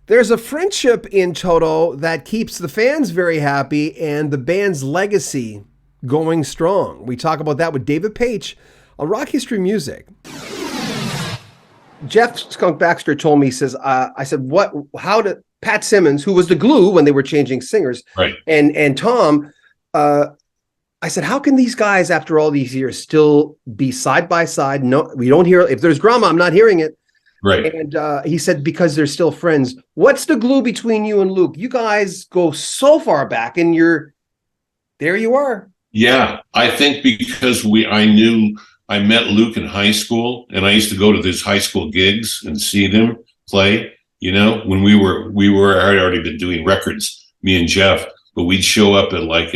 There's a friendship in Toto that keeps the fans very happy and the band's legacy going strong. We talk about that with David Paich on Rock History Music. Jeff Skunk Baxter told me, he says, I said, how did Pat Simmons, who was the glue when they were changing singers, right, and Tom, I said, how can these guys, after all these years, still be side by side? No, we don't hear, if there's drama, I'm not hearing it. Right. And he said, because they're still friends. What's the glue between you and Luke? You guys go so far back, and there you are. Yeah, I think because I met Luke in high school, and I used to go to these high school gigs and see them play. You know, when I had already been doing records, me and Jeff, but we'd show up at Luke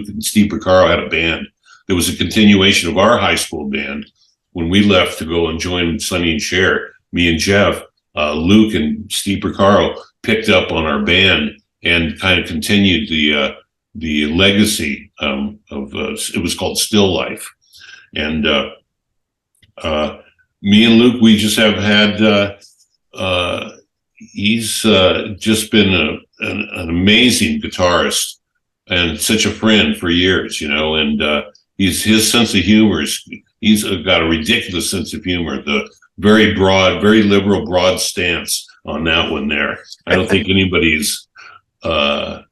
and Steve Porcaro had a band. There was a continuation of our high school band. When we left to go and join Sonny and Cher, me and Jeff, Luke and Steve Porcaro picked up on our band and kind of continued the legacy of it was called Still Life. And me and Luke, we just have had he's just been an amazing guitarist and such a friend for years, you know, and his sense of humor he's got a ridiculous sense of humor, the very broad, very liberal, broad stance on that one there. I don't think anybody's there's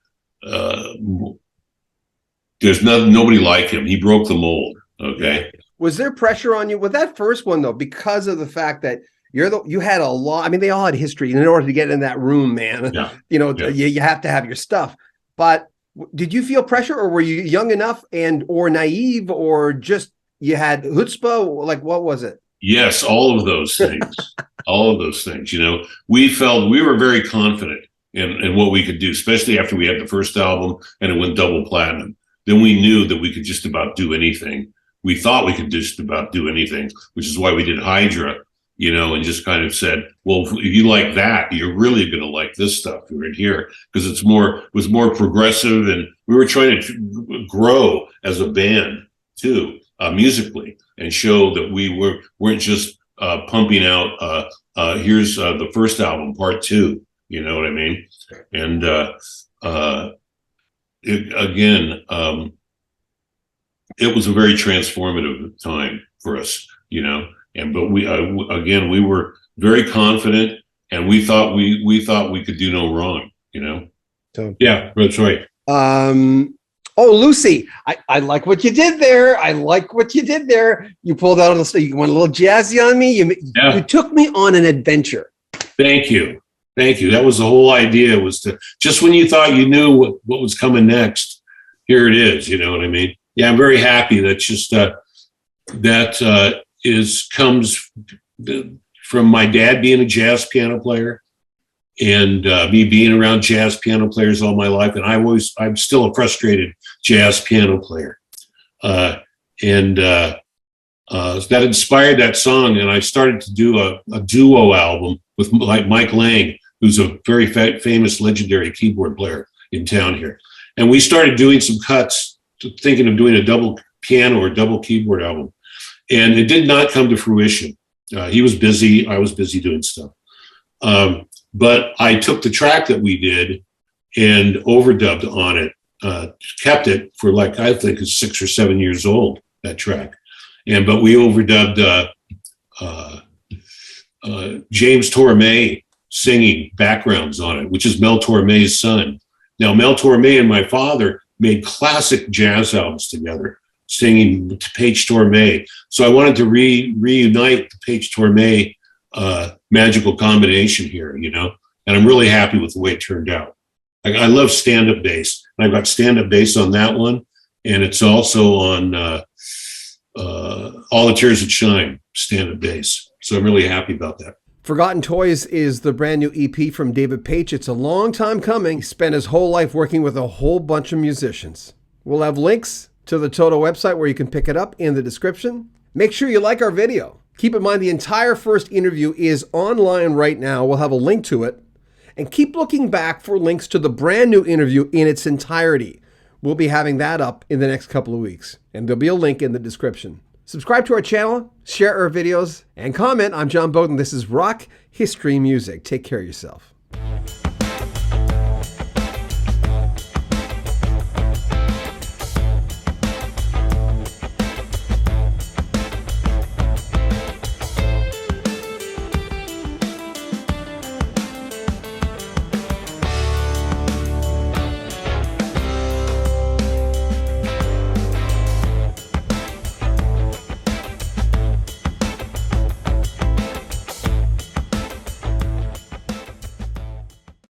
nobody like him. He broke the mold. Okay. Was there pressure on you with that first one though, because of the fact that you had a lot? I mean, they all had history, and in order to get in that room, man, yeah. You have to have your stuff. But did you feel pressure, or were you young enough or naive, or just you had chutzpah? Like, what was it? Yes, all of those things. All of those things. You know, we were very confident in what we could do, especially after we had the first album and it went double platinum. Then we knew that we could just about do anything. We thought we could just about do anything, which is why we did Hydra, you know, and just kind of said, well, if you like that, you're really going to like this stuff right here, because it was more progressive, and we were trying to grow as a band too, musically, and show that we weren't just pumping out here's the first album, part 2, you know what I mean? And it was a very transformative time for us, you know. But we were very confident, and we thought we could do no wrong, you know. So, yeah, that's right. Oh, Lucy, I like what you did there. I like what you did there. You pulled out you went a little jazzy on me. You took me on an adventure. Thank you. That was the whole idea, was to just when you thought you knew what was coming next, here it is. You know what I mean? Yeah, I'm very happy that just comes from my dad being a jazz piano player, and me being around jazz piano players all my life. And I'm still a frustrated jazz piano player. And that inspired that song. And I started to do a duo album with Mike Lang, who's a very famous, legendary keyboard player in town here. And we started doing some cuts, thinking of doing a double piano or double keyboard album. And it did not come to fruition. He was busy. I was busy doing stuff. But I took the track that we did and overdubbed on it, kept it for I think it's 6 or 7 years old, that track. But we overdubbed James Torme singing backgrounds on it, which is Mel Torme's son. Now, Mel Torme and my father made classic jazz albums together, singing to Paich Torme. So I wanted to reunite the Paich Torme magical combination here, you know, and I'm really happy with the way it turned out. I love stand-up bass. I've got stand-up bass on that one, and it's also on All the Tears That Shine, stand-up bass. So I'm really happy about that. Forgotten Toys is the brand new EP from David Paich. It's a long time coming. He spent his whole life working with a whole bunch of musicians. We'll have links to the Toto website where you can pick it up in the description. Make sure you like our video. Keep in mind the entire first interview is online right now. We'll have a link to it. And keep looking back for links to the brand new interview in its entirety. We'll be having that up in the next couple of weeks. And there'll be a link in the description. Subscribe to our channel, share our videos, and comment. I'm John Beaudin. This is Rock History Music. Take care of yourself.